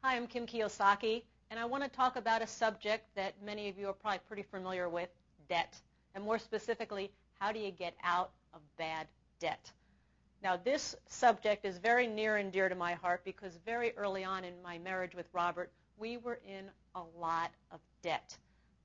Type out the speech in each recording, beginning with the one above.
Hi, I'm Kim Kiyosaki, and I want to talk about a subject that many of you are probably pretty familiar with, debt. And more specifically, how do you get out of bad debt? Now, this subject is very near and dear to my heart because very early on in my marriage with Robert, we were in a lot of debt.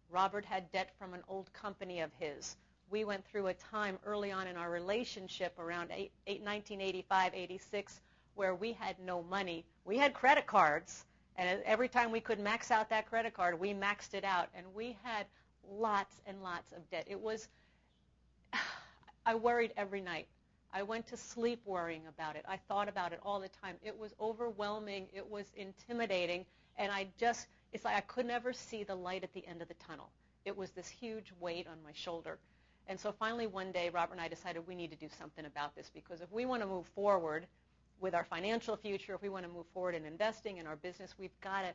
Robert had debt from an old company of his. We went through a time early on in our relationship around 1985, 86, where we had no money. We had credit cards, and every time we could max out that credit card, we maxed it out, and we had lots and lots of debt. It was, I worried every night. I went to sleep worrying about it. I thought about it all the time. It was overwhelming. It was intimidating, and it's like I could never see the light at the end of the tunnel. It was this huge weight on my shoulder. And so finally one day, Robert and I decided we need to do something about this, because if we want to move forward with our financial future, if we want to move forward in investing in our business, we've got to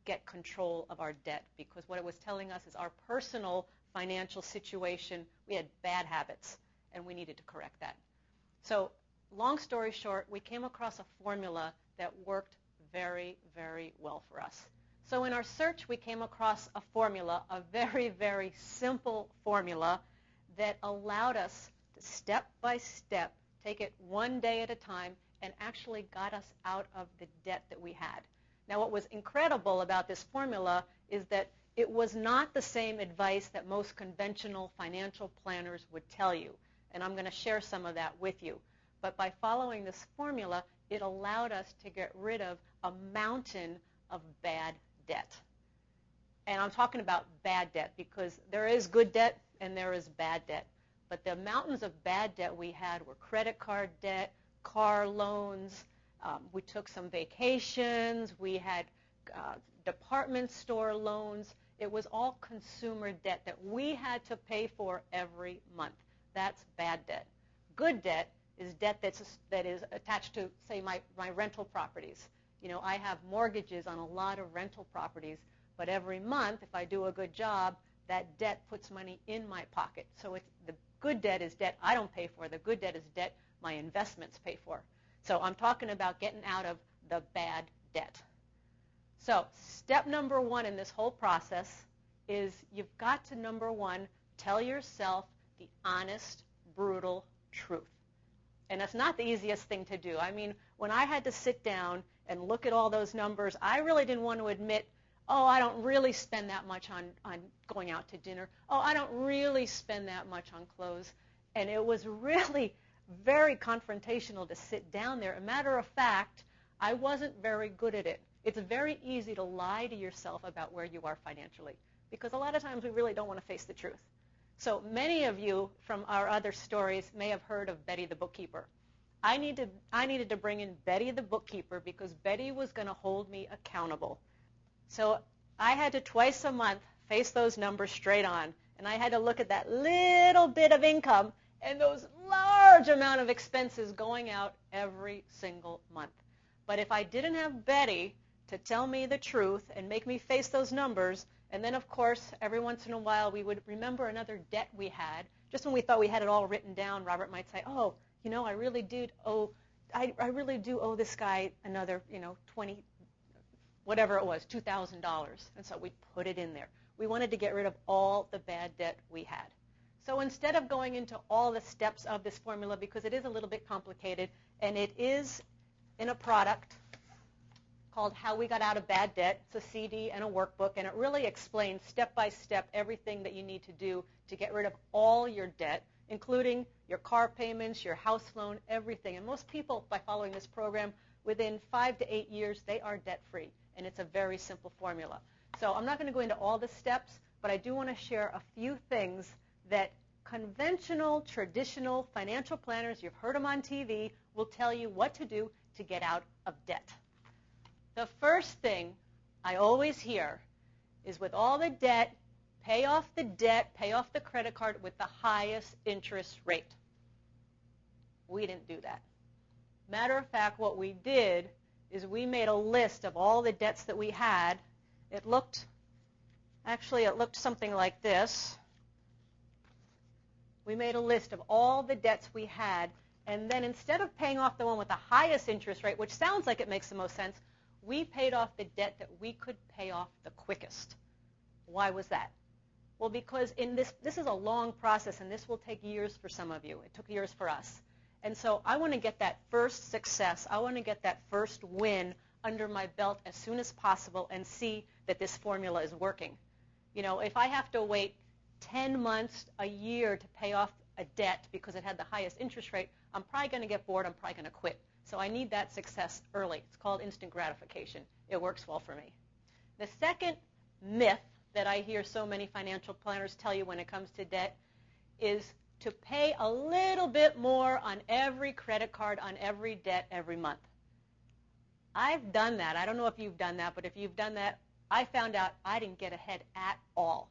get control of our debt, because what it was telling us is our personal financial situation, we had bad habits, and we needed to correct that. So long story short, we came across a formula that worked very, very well for us. So in our search, we came across a formula, a very, very simple formula that allowed us to step by step take it one day at a time and actually got us out of the debt that we had. Now, what was incredible about this formula is that it was not the same advice that most conventional financial planners would tell you, and I'm going to share some of that with you. But by following this formula, it allowed us to get rid of a mountain of bad debt. And I'm talking about bad debt because there is good debt and there is bad debt. But the mountains of bad debt we had were credit card debt, car loans, we took some vacations, we had department store loans. It was all consumer debt that we had to pay for every month. That's bad debt. Good debt is debt that is attached to, say, my rental properties. You know, I have mortgages on a lot of rental properties, but every month, if I do a good job, that debt puts money in my pocket. So the good debt is debt I don't pay for. The good debt is debt my investments pay for. So I'm talking about getting out of the bad debt. So step number one in this whole process is you've got to, number one, tell yourself the honest, brutal truth. And that's not the easiest thing to do. I mean, when I had to sit down and look at all those numbers, I really didn't want to admit, oh, I don't really spend that much on going out to dinner. Oh, I don't really spend that much on clothes. And it was really very confrontational to sit down there. A matter of fact, I wasn't very good at it. It's very easy to lie to yourself about where you are financially, because a lot of times we really don't want to face the truth. So many of you from our other stories may have heard of Betty the bookkeeper. I needed to bring in Betty the bookkeeper because Betty was going to hold me accountable. So I had to twice a month face those numbers straight on, and I had to look at that little bit of income and those large amount of expenses going out every single month. But if I didn't have Betty to tell me the truth and make me face those numbers, and then, of course, every once in a while we would remember another debt we had. Just when we thought we had it all written down, Robert might say, oh, you know, I really do owe this guy another, 20, whatever it was, $2,000. And so we put it in there. We wanted to get rid of all the bad debt we had. So instead of going into all the steps of this formula, because it is a little bit complicated, and it is in a product called How We Got Out of Bad Debt. It's a CD and a workbook, and it really explains step by step everything that you need to do to get rid of all your debt, including your car payments, your house loan, everything. And most people, by following this program, within 5 to 8 years, they are debt-free, and it's a very simple formula. So I'm not going to go into all the steps, but I do want to share a few things that conventional, traditional financial planners, you've heard them on TV, will tell you what to do to get out of debt. The first thing I always hear is, with all the debt, pay off the credit card with the highest interest rate. We didn't do that. Matter of fact, what we did is we made a list of all the debts that we had. It looked something like this. We made a list of all the debts we had, and then instead of paying off the one with the highest interest rate, which sounds like it makes the most sense, we paid off the debt that we could pay off the quickest. Why was that? Well, because in this is a long process, and this will take years for some of you. It took years for us. And so I want to get that first success. I want to get that first win under my belt as soon as possible and see that this formula is working. You know, if I have to wait 10 months, a year to pay off a debt because it had the highest interest rate, I'm probably going to get bored. I'm probably going to quit. So I need that success early. It's called instant gratification. It works well for me. The second myth that I hear so many financial planners tell you when it comes to debt is to pay a little bit more on every credit card, on every debt every month. I've done that. I don't know if you've done that, but if you've done that, I found out I didn't get ahead at all.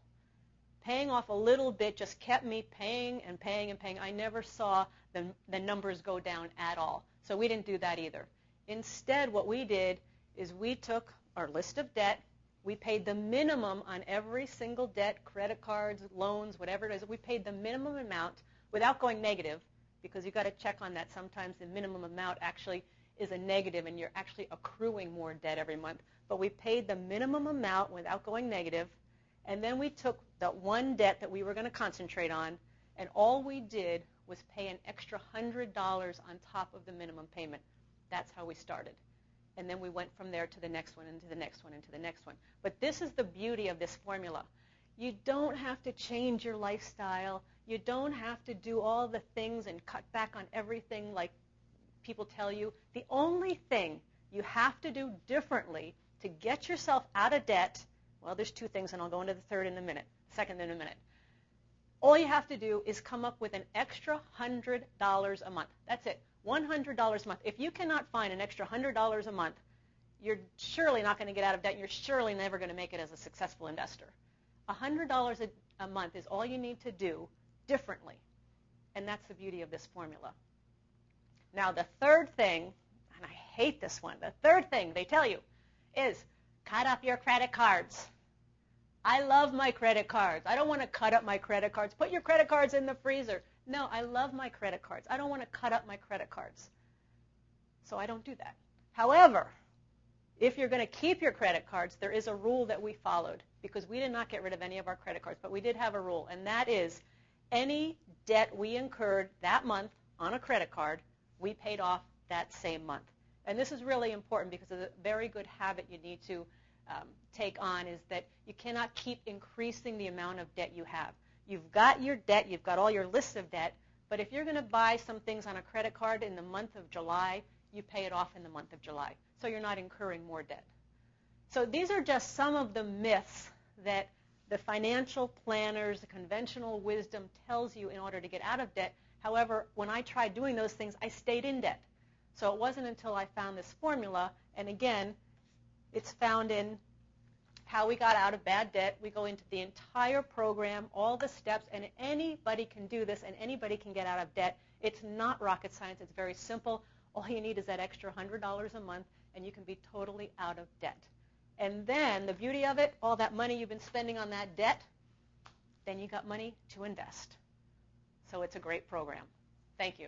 Paying off a little bit just kept me paying and paying and paying. I never saw the numbers go down at all. So we didn't do that either. Instead, what we did is we took our list of debt. We paid the minimum on every single debt, credit cards, loans, whatever it is. We paid the minimum amount without going negative, because you've got to check on that. Sometimes the minimum amount actually is a negative and you're actually accruing more debt every month. But we paid the minimum amount without going negative, and then we took that one debt that we were going to concentrate on, and all we did was pay an extra $100 on top of the minimum payment. That's how we started. And then we went from there to the next one, and to the next one, and to the next one. But this is the beauty of this formula. You don't have to change your lifestyle. You don't have to do all the things and cut back on everything like people tell you. The only thing you have to do differently to get yourself out of debt, well, there's two things, and I'll go into the second in a minute. All you have to do is come up with an extra $100 a month. That's it, $100 a month. If you cannot find an extra $100 a month, you're surely not going to get out of debt, and you're surely never going to make it as a successful investor. $100 a month is all you need to do differently, and that's the beauty of this formula. Now, the third thing, and I hate this one, the third thing they tell you is cut up your credit cards. I love my credit cards. I don't want to cut up my credit cards. Put your credit cards in the freezer. No, I love my credit cards. I don't want to cut up my credit cards. So I don't do that. However, if you're going to keep your credit cards, there is a rule that we followed, because we did not get rid of any of our credit cards, but we did have a rule, and that is any debt we incurred that month on a credit card, we paid off that same month. And this is really important, because a very good habit you need to take on is that you cannot keep increasing the amount of debt you have. You've got your debt, you've got all your lists of debt, but if you're going to buy some things on a credit card in the month of July, you pay it off in the month of July, so you're not incurring more debt. So these are just some of the myths that the financial planners, the conventional wisdom tells you in order to get out of debt. However, when I tried doing those things, I stayed in debt. So it wasn't until I found this formula, and again, it's found in how we got out of bad debt. We go into the entire program, all the steps, and anybody can do this, and anybody can get out of debt. It's not rocket science. It's very simple. All you need is that extra $100 a month, and you can be totally out of debt. And then the beauty of it, all that money you've been spending on that debt, then you got money to invest. So it's a great program. Thank you.